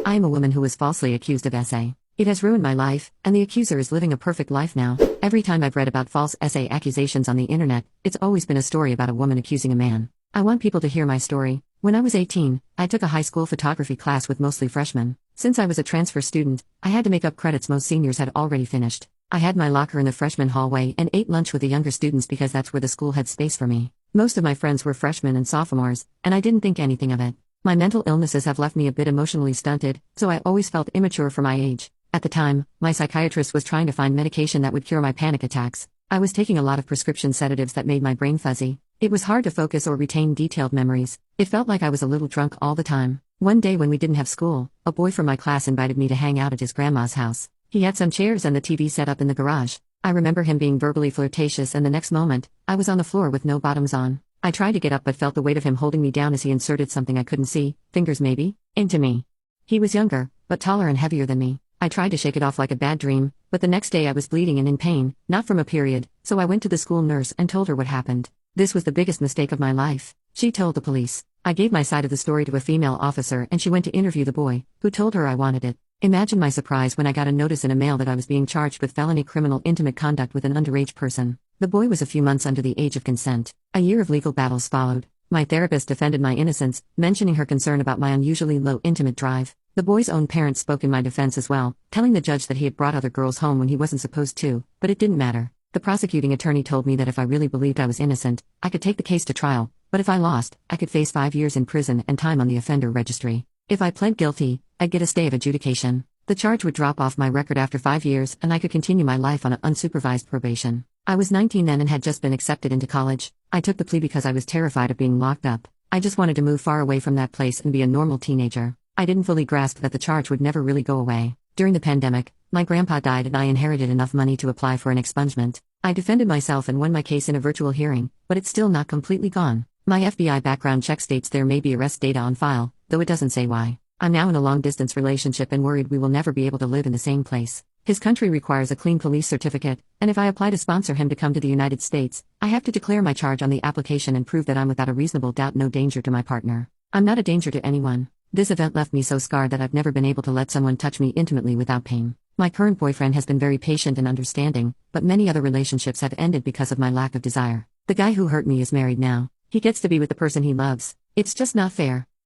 I am a woman who was falsely accused of SA. It has ruined my life, and the accuser is living a perfect life now. Every time I've read about false SA accusations on the internet, it's always been a story about a woman accusing a man. I want people to hear my story. When I was 18, I took a high school photography class with mostly freshmen. Since I was a transfer student, I had to make up credits most seniors had already finished. I had my locker in the freshman hallway and ate lunch with the younger students because that's where the school had space for me. Most of my friends were freshmen and sophomores, and I didn't think anything of it. My mental illnesses have left me a bit emotionally stunted, so I always felt immature for my age. At the time, my psychiatrist was trying to find medication that would cure my panic attacks. I was taking a lot of prescription sedatives that made my brain fuzzy. It was hard to focus or retain detailed memories. It felt like I was a little drunk all the time. One day when we didn't have school, a boy from my class invited me to hang out at his grandma's house. He had some chairs and the TV set up in the garage. I remember him being verbally flirtatious, and the next moment, I was on the floor with no bottoms on. I tried to get up but felt the weight of him holding me down as he inserted something I couldn't see, fingers maybe, into me. He was younger, but taller and heavier than me. I tried to shake it off like a bad dream, but the next day I was bleeding and in pain, not from a period, so I went to the school nurse and told her what happened. This was the biggest mistake of my life. She told the police. I gave my side of the story to a female officer and she went to interview the boy, who told her I wanted it. Imagine my surprise when I got a notice in a mail that I was being charged with felony criminal intimate conduct with an underage person. The boy was a few months under the age of consent. A year of legal battles followed. My therapist defended my innocence, mentioning her concern about my unusually low intimate drive. The boy's own parents spoke in my defense as well, telling the judge that he had brought other girls home when he wasn't supposed to, but it didn't matter. The prosecuting attorney told me that if I really believed I was innocent, I could take the case to trial, but if I lost, I could face 5 years in prison and time on the offender registry. If I pled guilty, I'd get a stay of adjudication. The charge would drop off my record after 5 years and I could continue my life on an unsupervised probation. I was 19 then and had just been accepted into college. I took the plea because I was terrified of being locked up. I just wanted to move far away from that place and be a normal teenager. I didn't fully grasp that the charge would never really go away. During the pandemic, my grandpa died and I inherited enough money to apply for an expungement. I defended myself and won my case in a virtual hearing, but it's still not completely gone. My FBI background check states there may be arrest data on file, though it doesn't say why. I'm now in a long-distance relationship and worried we will never be able to live in the same place. His country requires a clean police certificate, and if I apply to sponsor him to come to the United States, I have to declare my charge on the application and prove that I'm without a reasonable doubt no danger to my partner. I'm not a danger to anyone. This event left me so scarred that I've never been able to let someone touch me intimately without pain. My current boyfriend has been very patient and understanding, but many other relationships have ended because of my lack of desire. The guy who hurt me is married now. He gets to be with the person he loves. It's just not fair.